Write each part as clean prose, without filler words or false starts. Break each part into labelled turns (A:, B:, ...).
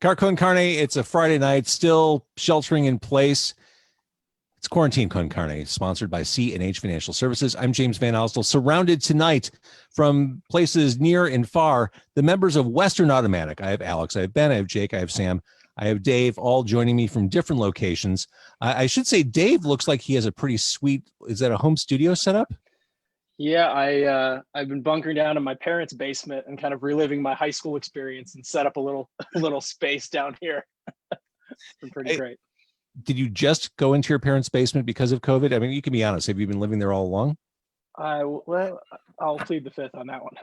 A: Car Con Carne, it's a Friday night, still sheltering in place. It's Quarantine Con Carne, sponsored by C&H Financial Services. I'm James Van Alstel, surrounded tonight from places near and far, the members of Western Automatic. I have Alex, I have Ben, I have Jake, I have Sam, I have Dave, all joining me from different locations. I should say Dave looks like he has a pretty sweet, is that a home studio setup?
B: Yeah, I've been bunkering down in my parents' basement and kind of reliving my high school experience and set up a little space down here. It's been pretty great.
A: Did you just go into your parents' basement because of COVID? I mean, you can be honest. Have you been living there all along?
B: Well, I'll plead the fifth on that one.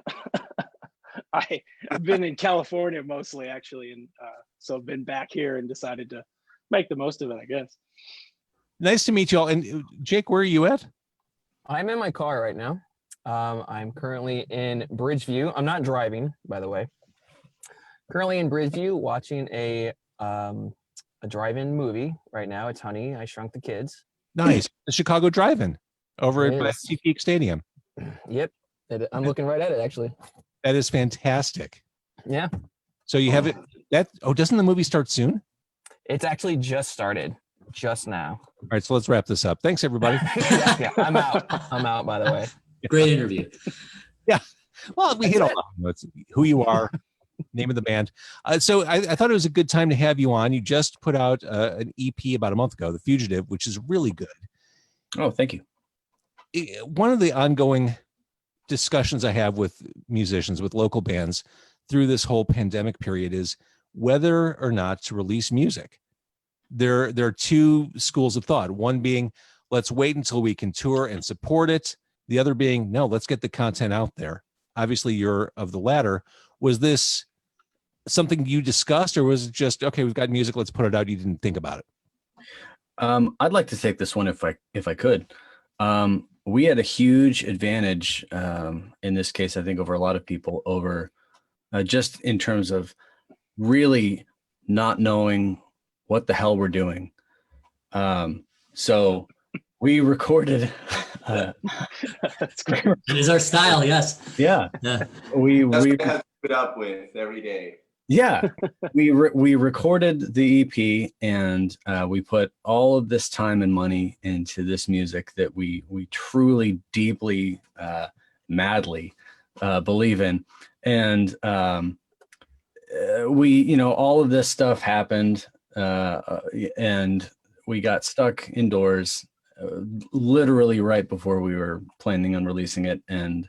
B: I've been in California mostly, actually, and so I've been back here and decided to make the most of it, I guess.
A: Nice to meet you all. And Jake, where are you at?
C: I'm in my car right now. I'm currently in Bridgeview. I'm not driving, by the way. Currently in Bridgeview, watching a drive-in movie right now. It's Honey, I Shrunk the Kids.
A: Nice. The Chicago Drive-In over at SeaPeak Stadium.
C: Yep. I'm looking right at it, actually.
A: That is fantastic.
C: Yeah.
A: So you have it. Doesn't the movie start soon?
C: It's actually just started. Just now.
A: All right, so let's wrap this up. Thanks, everybody.
C: Yeah, I'm out, by the way.
D: Great interview.
A: Yeah. Well, we hit all the notes. Who you are, name of the band. So I thought it was a good time to have you on. You just put out an EP about a month ago, The Fugitive, which is really good.
D: Oh, thank you.
A: One of the ongoing discussions I have with musicians, with local bands through this whole pandemic period is whether or not to release music. There are two schools of thought. One being, let's wait until we can tour and support it. The other being, no, let's get the content out there. Obviously, you're of the latter. Was this something you discussed, or was it just, okay, we've got music, let's put it out, you didn't think about it?
D: I'd like to take this one if I could. We had a huge advantage in this case, I think, over a lot of people, over just in terms of really not knowing what the hell we're doing. So we recorded.
B: That's great.
E: It is our style, yes.
D: Yeah.
E: Yeah.
D: We
F: have to put up with every day.
D: Yeah. we recorded the EP and we put all of this time and money into this music that we truly, deeply, madly believe in. And all of this stuff happened. And we got stuck indoors literally right before we were planning on releasing it. And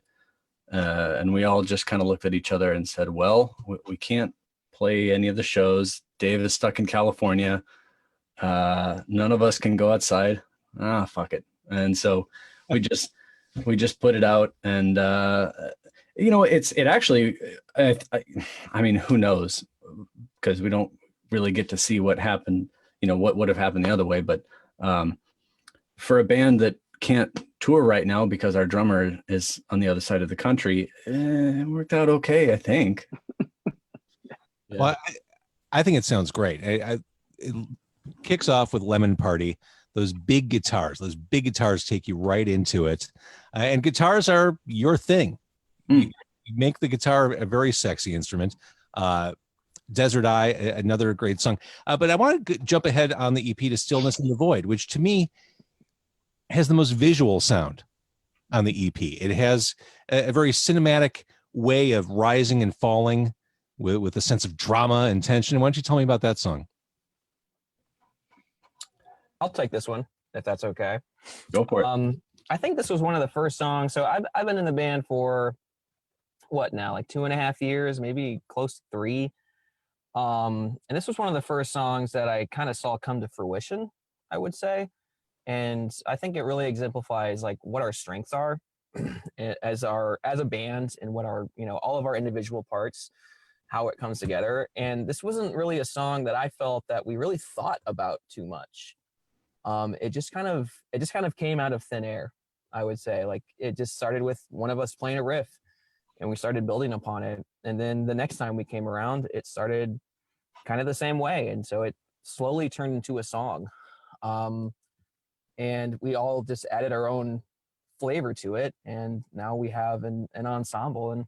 D: we all just kind of looked at each other and said, well, we can't play any of the shows. Dave is stuck in California. None of us can go outside. Fuck it. And so we just put it out, and it actually, I mean, who knows? Because we don't really get to see what happened, what would have happened the other way. But for a band that can't tour right now because our drummer is on the other side of the country, it worked out okay, I think.
A: Yeah. Well, I think it sounds great. It kicks off with Lemon Party. Those big guitars take you right into it. And guitars are your thing. You make the guitar a very sexy instrument. Desert Eye, another great song. But I want to jump ahead on the EP to Stillness in the Void, which to me has the most visual sound on the EP. It has a very cinematic way of rising and falling with a sense of drama and tension. Why don't you tell me about that song?
C: I'll take this one, if that's okay.
D: Go for it.
C: I think this was one of the first songs. So I've been in the band for what now, like 2.5 years, maybe close to 3. And this was one of the first songs that I kind of saw come to fruition, I would say. And I think it really exemplifies like what our strengths are as a band, and what our, all of our individual parts, how it comes together. And this wasn't really a song that I felt that we really thought about too much. It just kind of came out of thin air, I would say. Like, it just started with one of us playing a riff, and we started building upon it. And then the next time we came around, it started kind of the same way. And so it slowly turned into a song. And we all just added our own flavor to it. And now we have an ensemble. And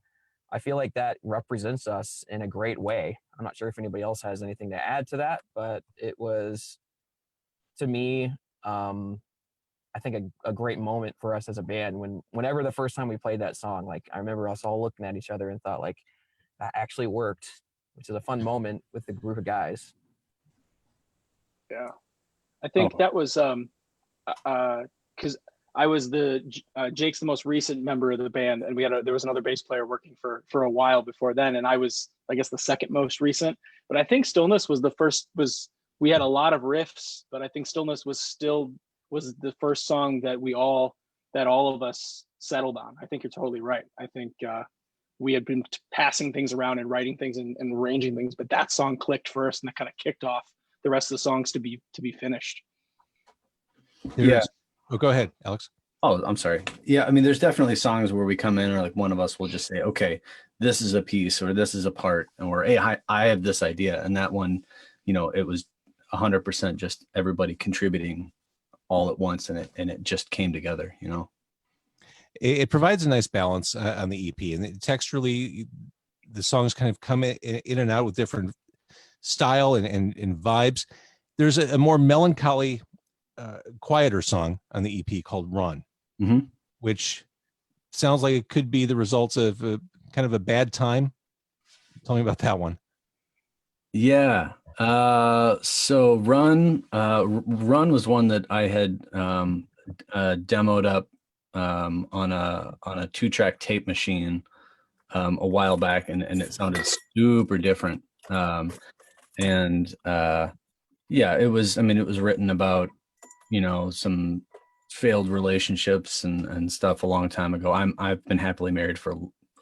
C: I feel like that represents us in a great way. I'm not sure if anybody else has anything to add to that, but it was, to me, I think a great moment for us as a band. Whenever the first time we played that song, like I remember us all looking at each other and thought like, that actually worked, which is a fun moment with the group of guys.
B: Yeah, I think that was because I was Jake's the most recent member of the band, and there was another bass player working for a while before then, and I was, I guess, the second most recent. But I think Stillness was the first. We had a lot of riffs, but I think Stillness was the first song that all of us settled on. I think you're totally right. I think we had been passing things around and writing things and arranging things, but that song clicked first, and that kind of kicked off the rest of the songs to be finished.
D: Yeah.
A: Oh, go ahead, Alex.
D: Oh, I'm sorry. Yeah, I mean, there's definitely songs where we come in, or like one of us will just say, okay, this is a piece or this is a part, and we're, hey, I have this idea. And that one, it was 100% just everybody contributing all at once, and it just came together.
A: It provides a nice balance on the EP, and texturally, the songs kind of come in and out with different style and vibes. There's a more melancholy, quieter song on the EP called Run, which sounds like it could be the results of kind of a bad time. Tell me about that one.
D: Yeah. So Run was one that I had demoed up on a 2-track tape machine a while back, and it sounded super different. Yeah, it was written about, some failed relationships and stuff a long time ago. I've been happily married for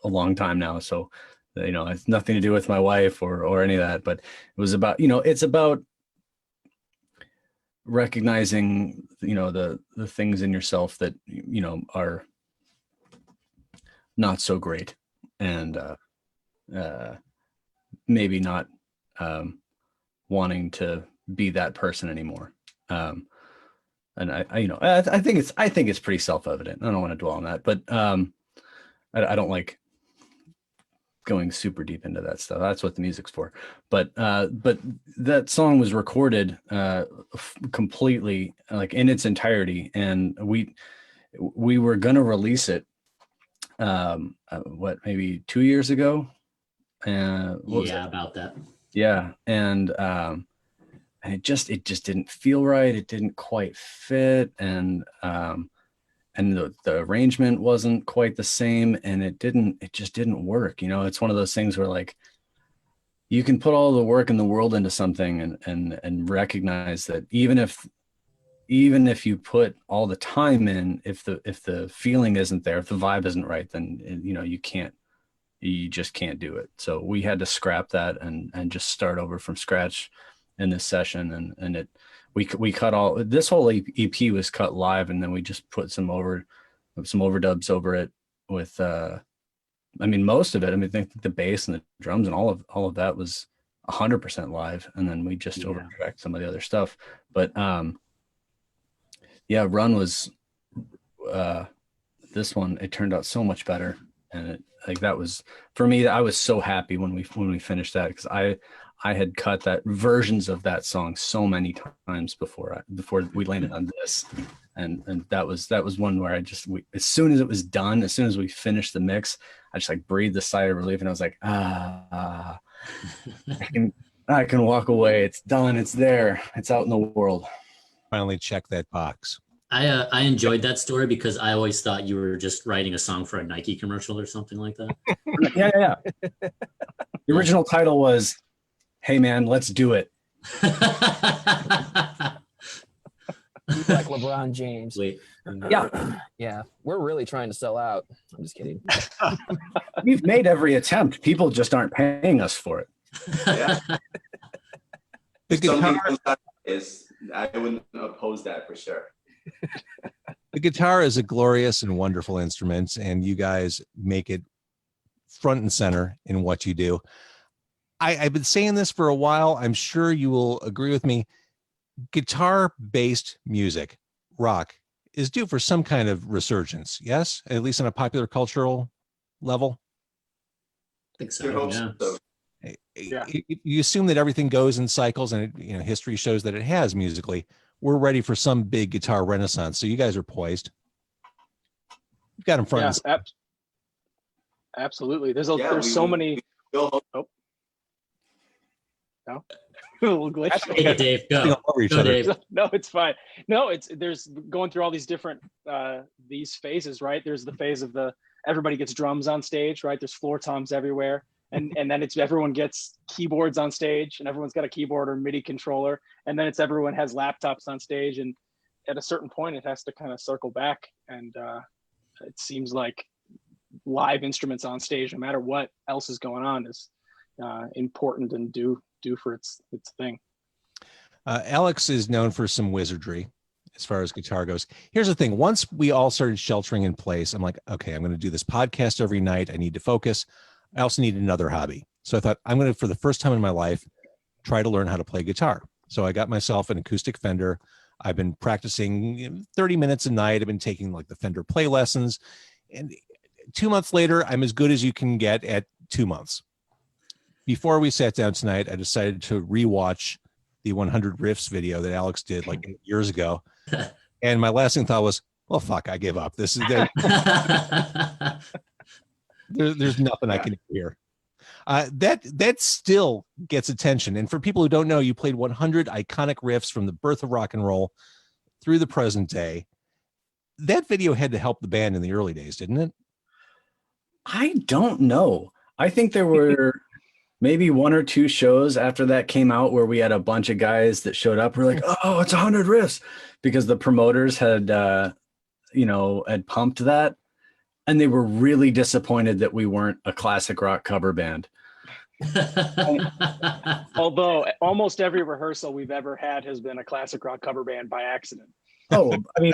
D: a long time now, so it's nothing to do with my wife or any of that, but it was about, it's about recognizing, the things in yourself that, are not so great, and maybe not wanting to be that person anymore. And I think it's pretty self-evident. I don't want to dwell on that, but I don't like going super deep into that stuff. That's what the music's for. But that song was recorded completely, like in its entirety, and we were gonna release it maybe 2 years ago.
E: About that.
D: Yeah, and it just didn't feel right. It didn't quite fit, and the arrangement wasn't quite the same, and it just didn't work. It's one of those things where, like, you can put all the work in the world into something and recognize that even if you put all the time in, if the feeling isn't there, if the vibe isn't right, then you just can't do it. So we had to scrap that and just start over from scratch in this session, and we cut all, this whole EP was cut live, and then we just put some overdubs over it with most of it. I think the bass and the drums and all of that was 100% live, and then we just overtracked some of the other stuff. But Run was this one, it turned out so much better, and that was, for me, I was so happy when we finished that, because I had cut that versions of that song so many times before we landed on this, and that was one where as soon as it was done, as soon as we finished the mix, I just like breathed a sigh of relief, and I was like, I can walk away. It's done. It's there. It's out in the world.
A: Finally check that box.
E: I enjoyed that story because I always thought you were just writing a song for a Nike commercial or something like that.
D: Yeah. The original title was, "Hey man, let's do it."
C: Like LeBron James.
E: Wait.
C: Yeah. We're really trying to sell out. I'm just kidding.
D: We've made every attempt. People just aren't paying us for it.
F: Yeah.
A: The guitar,
F: I wouldn't oppose that for sure.
A: the guitar is a glorious and wonderful instrument, and you guys make it front and center in what you do. I've been saying this for a while. I'm sure you will agree with me. Guitar-based music, rock, is due for some kind of resurgence. Yes, at least on a popular cultural level.
E: think so.
F: Your hopes,
E: Yeah.
F: so.
B: Yeah.
A: You assume that everything goes in cycles, and history shows that it has musically. We're ready for some big guitar renaissance, so you guys are poised. You've got them front.
B: Yeah,
A: and center.
B: absolutely. There's
F: Yeah,
B: so many.
F: Go home.
B: Oh. No. A little glitch.
E: Take it, Dave.
A: Stepping
E: Go.
A: all over each
E: Go,
A: other.
E: Dave.
B: No, it's fine. No, there's going through all these different these phases, right? There's the phase of everybody gets drums on stage, right? There's floor toms everywhere. And then it's everyone gets keyboards on stage, and everyone's got a keyboard or MIDI controller. And then it's everyone has laptops on stage. And at a certain point, it has to kind of circle back. And it seems like live instruments on stage, no matter what else is going on, is important and due for its thing.
A: Alex is known for some wizardry as far as guitar goes. Here's the thing. Once we all started sheltering in place, I'm like, okay, I'm going to do this podcast every night. I need to focus. I also need another hobby. So I thought, I'm going to, for the first time in my life, try to learn how to play guitar. So I got myself an acoustic Fender. I've been practicing 30 minutes a night. I've been taking like the Fender play lessons. And 2 months later, I'm as good as you can get at 2 months. Before we sat down tonight, I decided to rewatch the 100 Riffs video that Alex did like 8 years ago. And my lasting thought was, well, fuck, I give up. This is there's nothing I can do here. That still gets attention. And for people who don't know, you played 100 iconic riffs from the birth of rock and roll through the present day. That video had to help the band in the early days, didn't it?
D: I don't know. I think there were maybe 1 or 2 shows after that came out where we had a bunch of guys that showed up. We're like, oh, it's 100 riffs, because the promoters had, had pumped that. And they were really disappointed that we weren't a classic rock cover band.
B: Although almost every rehearsal we've ever had has been a classic rock cover band by accident.
D: Oh, I mean,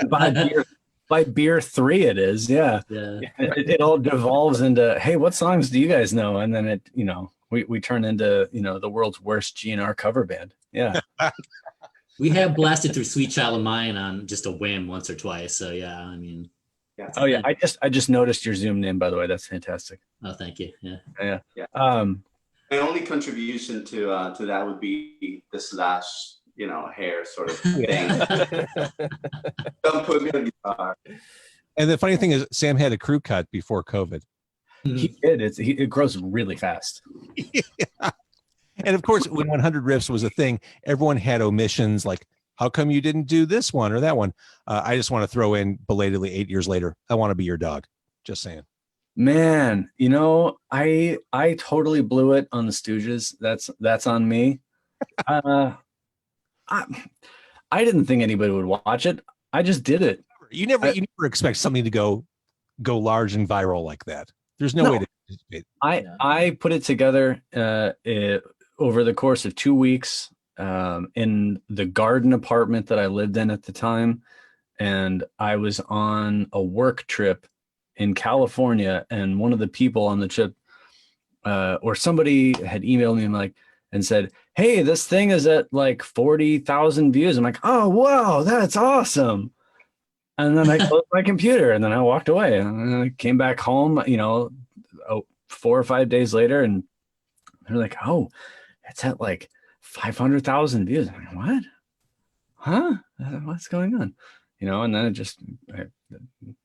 D: by beer 3 it is. Yeah. It all devolves into, hey, what songs do you guys know? And then we turn into, the world's worst GNR cover band. Yeah.
E: We have blasted through Sweet Child of Mine on just a whim once or twice. So yeah, I mean.
F: Yeah.
D: Oh yeah, I just noticed your Zoom name, by the way. That's fantastic.
E: Oh, thank you. Yeah.
D: Yeah.
F: My only contribution to that would be the slash, hair sort of thing. Don't put me on guitar.
A: And the funny thing is, Sam had a crew cut before COVID.
D: He did. It grows really fast.
A: Yeah. And of course, when 100 Riffs was a thing, everyone had omissions like, how come you didn't do this one or that one? I just want to throw in belatedly 8 years later, I want to be your dog. Just saying.
D: Man, I totally blew it on the Stooges. That's on me. I didn't think anybody would watch it. I just did it.
A: You never expect something to go large and viral like that. There's no way to participate.
D: I put it together over the course of 2 weeks. In the garden apartment that I lived in at the time. And I was on a work trip in California, and one of the people on the trip, or somebody had emailed me and said, hey, this thing is at like 40,000 views. I'm like, oh, wow, that's awesome. And then I closed my computer and then I walked away, and then I came back home, 4 or 5 days later, and they're like, oh, it's at like 500,000 views. I'm like, what? Huh? What's going on? And then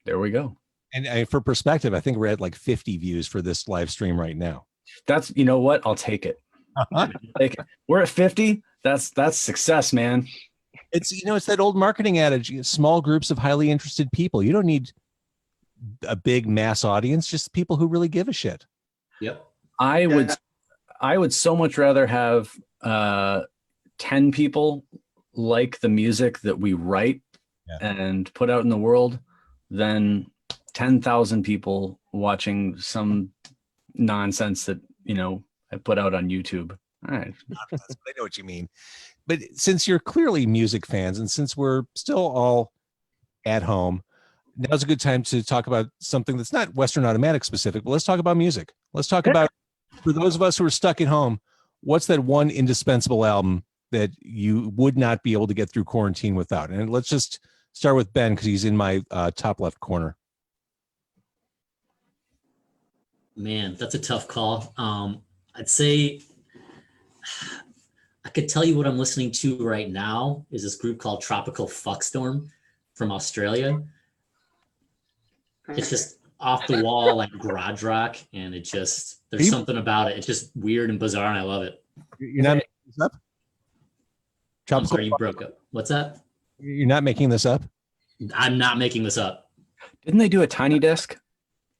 D: there we go.
A: And for perspective, I think we're at like 50 views for this live stream right now.
D: That's, what? I'll take it. We're at 50. That's success, man.
A: It's, it's that old marketing adage, small groups of highly interested people. You don't need a big mass audience, just people who really give a shit.
E: Yep.
D: I would so much rather have 10 people like the music that we write and put out in the world than 10,000 people watching some nonsense that, I put out on YouTube. All right.
A: I know what you mean. But since you're clearly music fans, and since we're still all at home, now's a good time to talk about something that's not Western Automatic specific, but let's talk about music. Let's talk about, for those of us who are stuck at home, what's that one indispensable album that you would not be able to get through quarantine without? And let's just start with Ben, because he's in my top left corner.
E: Man, that's a tough call. I'd say I could tell you what I'm listening to right now is this group called Tropical Fuckstorm from Australia. It's just off the wall like garage rock, and there's something about it. It's just weird and bizarre, and I love it.
A: You're not making this up?
E: I'm sorry, you broke up. What's that?
A: You're not making this up?
E: I'm not making this up.
D: Didn't they do a Tiny Desk?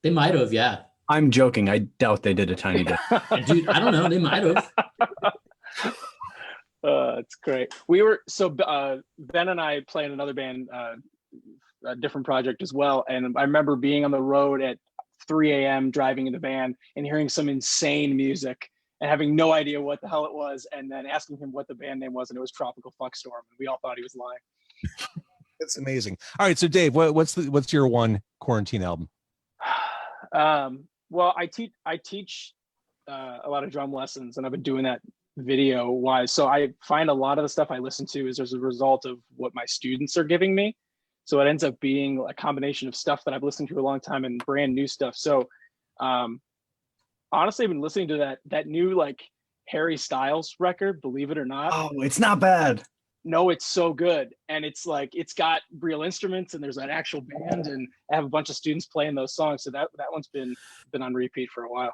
E: They might have, yeah.
D: I'm joking. I doubt they did a Tiny Desk.
E: Dude, I don't know. They might have.
B: It's great. We were Ben and I play in another band, a different project as well. And I remember being on the road at 3 a.m. driving in the van and hearing some insane music and having no idea what the hell it was, and then asking him what the band name was, and it was Tropical Fuckstorm, and we all thought he was lying.
A: That's amazing. All right, so Dave, what's your one quarantine album?
B: Well, I teach a lot of drum lessons, and I've been doing that video wise. So I find a lot of the stuff I listen to is as a result of what my students are giving me. So it ends up being a combination of stuff that I've listened to a long time and brand new stuff. So honestly, I've been listening to that new like Harry Styles record, believe it or not.
D: Oh, it's not bad.
B: No, it's so good. And it's like, it's got real instruments and there's an actual band, and I have a bunch of students playing those songs. So that one's been on repeat for a while.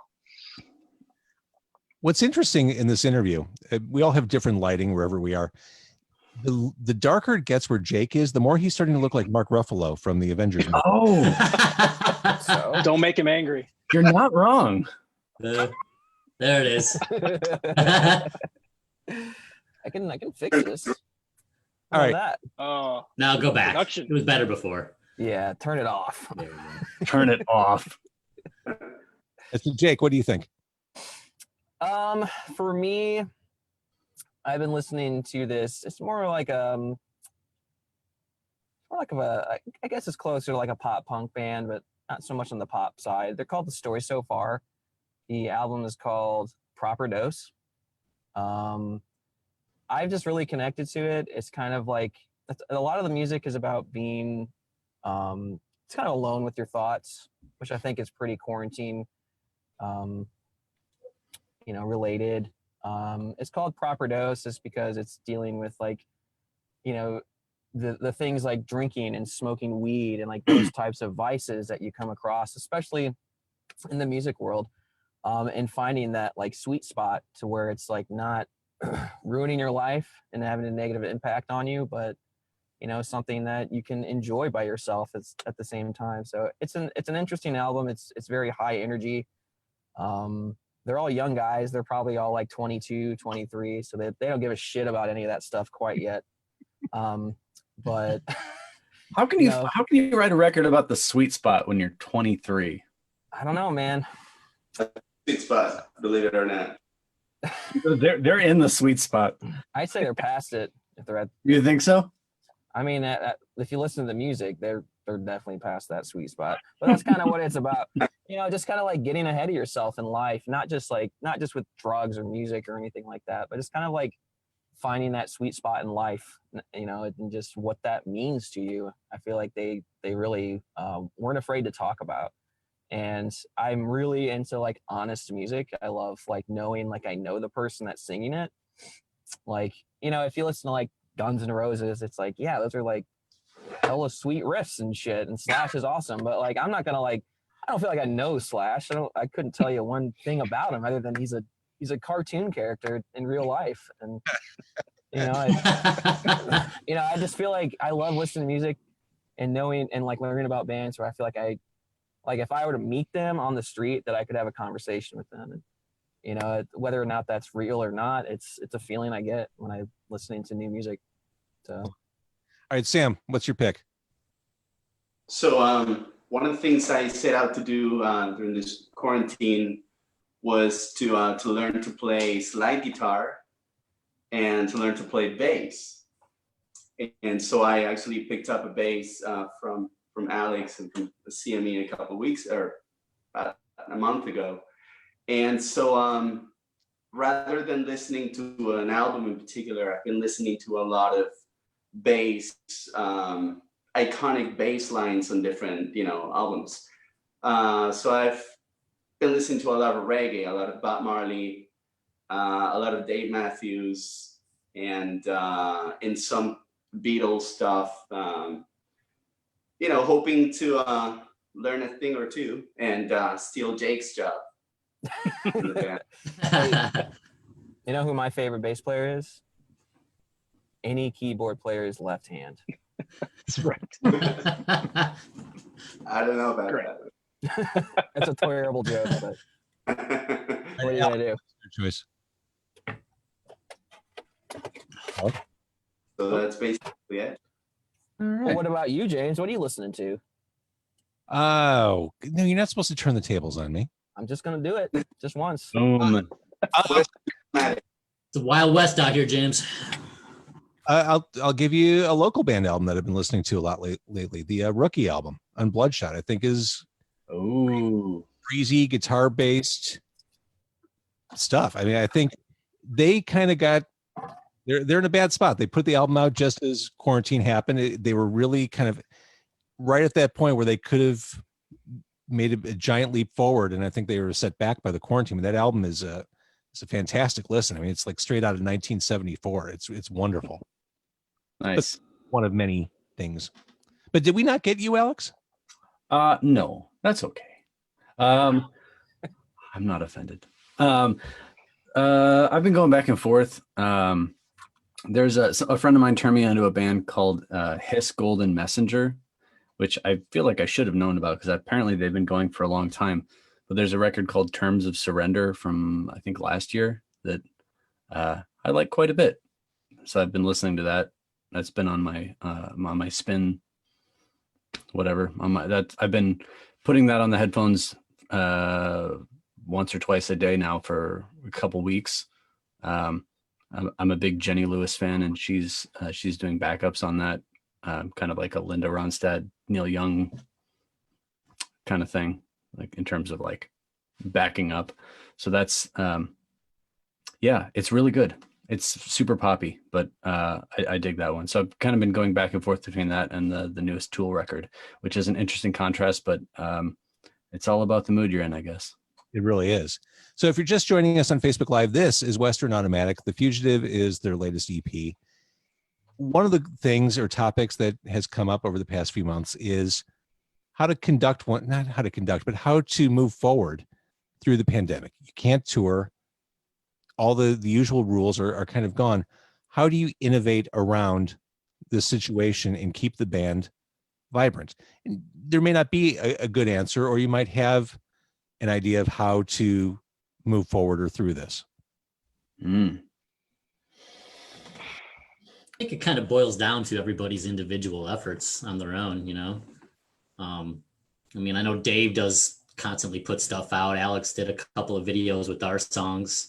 A: What's interesting in this interview, we all have different lighting wherever we are. The darker it gets where Jake is, the more he's starting to look like Mark Ruffalo from the Avengers movie.
D: Oh,
B: So don't make him angry.
D: you're not wrong.
E: There it is.
C: I can fix this.
A: All right.
C: That.
B: Oh,
E: Now go back.
B: Production.
E: It was better before.
C: Yeah, turn it off.
E: There you go.
D: Turn it off.
A: So Jake, what do you think?
C: For me, I've been listening to this. It's more like I guess it's closer to like a pop punk band, but not so much on the pop side. They're called The Story So Far. The album is called Proper Dose. I've just really connected to it. It's kind of like a lot of the music is about being it's kind of alone with your thoughts, which I think is pretty quarantine related. It's called Proper Dose just because it's dealing with like, the things like drinking and smoking weed and like those types of vices that you come across, especially in the music world, and finding that like sweet spot to where it's like not ruining your life and having a negative impact on you, but something that you can enjoy by yourself at the same time. So it's an interesting album. It's very high energy. They're all young guys. They're probably all like 22, 23. So they don't give a shit about any of that stuff quite yet. But
D: How can you write a record about the sweet spot when you're 23?
C: I don't know, man.
F: Sweet spot, believe it or not.
D: They're in the sweet spot.
C: I'd say they're past it if they're at.
D: You think so?
C: I mean, if you listen to the music, they're definitely past that sweet spot. But that's kind of what it's about. Just kind of like getting ahead of yourself in life, not just with drugs or music or anything like that, but just kind of like finding that sweet spot in life, and just what that means to you. I feel like they really weren't afraid to talk about. And I'm really into like honest music. I love like knowing like I know the person that's singing it. Like, if you listen to like Guns N' Roses, it's like, yeah, those are like hella sweet riffs and shit, and Slash is awesome. But like, I'm not gonna like, I don't feel like I know Slash. I couldn't tell you one thing about him other than he's a cartoon character in real life. And I just feel like I love listening to music and knowing and like learning about bands where I feel like if I were to meet them on the street, that I could have a conversation with them. And whether or not that's real or not, it's a feeling I get when I'm listening to new music. So,
A: all right, Sam, what's your pick?
F: So one of the things I set out to do during this quarantine was to learn to play slide guitar and to learn to play bass. And so I actually picked up a bass from Alex and from the CME a couple of weeks or about a month ago. And so rather than listening to an album in particular, I've been listening to a lot of bass, iconic bass lines on different, albums. So been listening to a lot of reggae, a lot of Bob Marley, a lot of Dave Matthews, and some Beatles stuff. Hoping to learn a thing or two and steal Jake's job in the band.
C: You know who my favorite bass player is? Any keyboard player is left hand.
B: That's right.
F: I don't know about
B: Great.
F: that.
C: That's a terrible joke, but what are you gonna do?
A: Good choice.
F: So that's basically it.
A: All right.
C: Well, what about you, James? What are you listening to?
A: Oh no, you're not supposed to turn the tables on me.
C: I'm just gonna do it just once.
D: Boom.
E: It's the Wild West out here, James.
A: I'll give you a local band album that I've been listening to a lot lately. The Rookie album on Bloodshot, I think, is breezy guitar based stuff. I mean, I think they kind of got they're in a bad spot. They put the album out just as quarantine happened. They were really kind of right at that point where they could have made a giant leap forward, and I think they were set back by the quarantine. But that album is a fantastic listen. I mean, it's like straight out of 1974. It's wonderful.
D: Nice.
A: One of many things. But did we not get you, Alex?
D: No, that's okay. I'm not offended. I've been going back and forth. There's a friend of mine turned me onto a band called Hiss Golden Messenger, which I feel like I should have known about because apparently they've been going for a long time. But there's a record called Terms of Surrender from, I think, last year that I like quite a bit. So I've been listening to that. That's been on my spin, whatever. I've been putting that on the headphones once or twice a day now for a couple weeks. I'm a big Jenny Lewis fan, and she's doing backups on that, kind of like a Linda Ronstadt, Neil Young kind of thing, like in terms of like backing up. So that's it's really good. It's super poppy, but I dig that one. So I've kind of been going back and forth between that and the newest Tool record, which is an interesting contrast, but it's all about the mood you're in, I guess.
A: It really is. So if you're just joining us on Facebook Live, this is Western Automatic. The Fugitive is their latest EP. One of the things or topics that has come up over the past few months is how to conduct not how to conduct, but how to move forward through the pandemic. You can't tour. All the usual rules are kind of gone. How do you innovate around this situation and keep the band vibrant? And there may not be a good answer, or you might have an idea of how to move forward or through this.
E: I think it kind of boils down to everybody's individual efforts on their own, you know? I mean, I know Dave does constantly put stuff out. Alex did a couple of videos with our songs.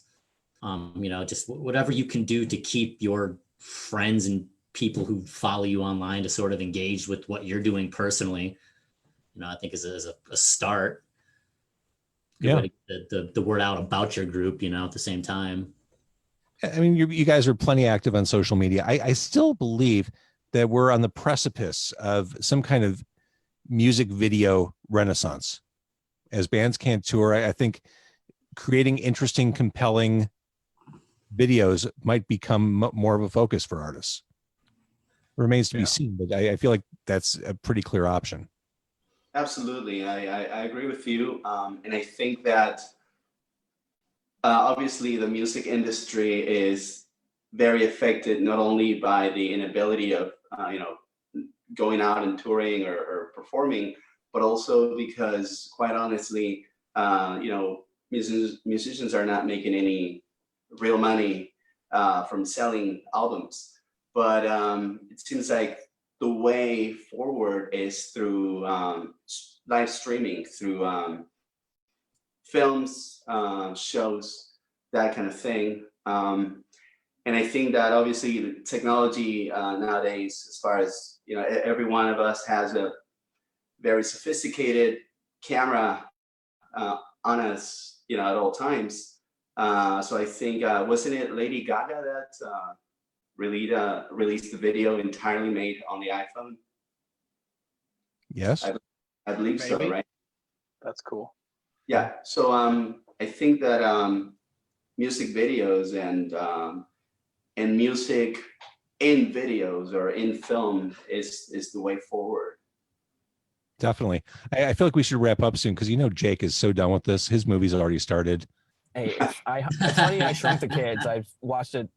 E: Just whatever you can do to keep your friends and people who follow you online to sort of engage with what you're doing personally, I think is a start. Good way to get the word out about your group, at the same time.
A: I mean, you guys are plenty active on social media. I still believe that we're on the precipice of some kind of music video renaissance. As bands can't tour, I think creating interesting, compelling videos might become more of a focus for artists. Remains to be seen, but I feel like that's a pretty clear option.
F: Absolutely. I agree with you. And I think that obviously the music industry is very affected not only by the inability of, going out and touring or performing, but also because quite honestly, musicians are not making any real money from selling albums. But it seems like the way forward is through live streaming, through films, shows, that kind of thing. And I think that obviously the technology nowadays, as far as, every one of us has a very sophisticated camera on us, at all times. So I think, wasn't it Lady Gaga that released the video entirely made on the iPhone?
A: Yes.
F: I believe so,
B: Maybe.
F: right?
B: That's cool.
F: Yeah. So I think that music videos and music in videos or in film is the way forward.
A: Definitely. I feel like we should wrap up soon because Jake is so done with this. His movie's already started.
C: Hey, it's funny. I Shrunk the Kids. I've watched it.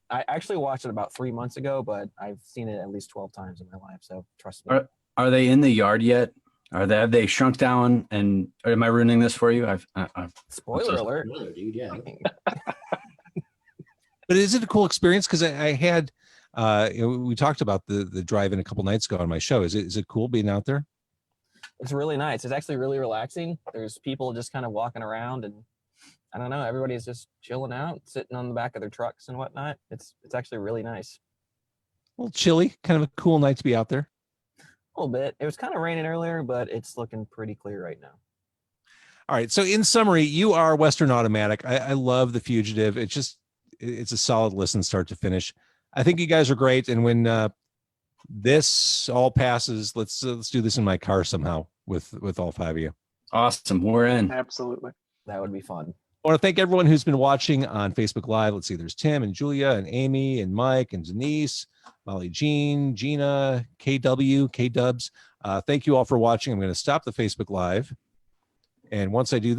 C: I actually watched it about 3 months ago, but I've seen it at least 12 times in my life. So trust me.
D: Are they in the yard yet? Have they shrunk down? And am I ruining this for you? I've
C: Spoiler alert.
E: Spoiler, dude, yeah.
A: But is it a cool experience? Because I had, we talked about the drive-in a couple nights ago on my show. Is it cool being out there?
C: It's really nice. It's actually really relaxing. There's people just kind of walking around, and I don't know, everybody's just chilling out, sitting on the back of their trucks and whatnot. It's actually really nice.
A: A little chilly, kind of a cool night to be out there.
C: A little bit. It was kind of raining earlier, but it's looking pretty clear right now.
A: All right. So in summary, you are Western Automatic. I love The Fugitive. It's a solid listen, start to finish. I think you guys are great. And when this all passes, let's do this in my car somehow with all five of you.
D: Awesome. We're in.
B: Absolutely.
C: That would be fun.
A: I want to thank everyone who's been watching on Facebook Live. Let's see, there's Tim and Julia and Amy and Mike and Denise, Molly Jean, Gina, KW, K-Dubs. Thank you all for watching. I'm going to stop the Facebook Live. And once I do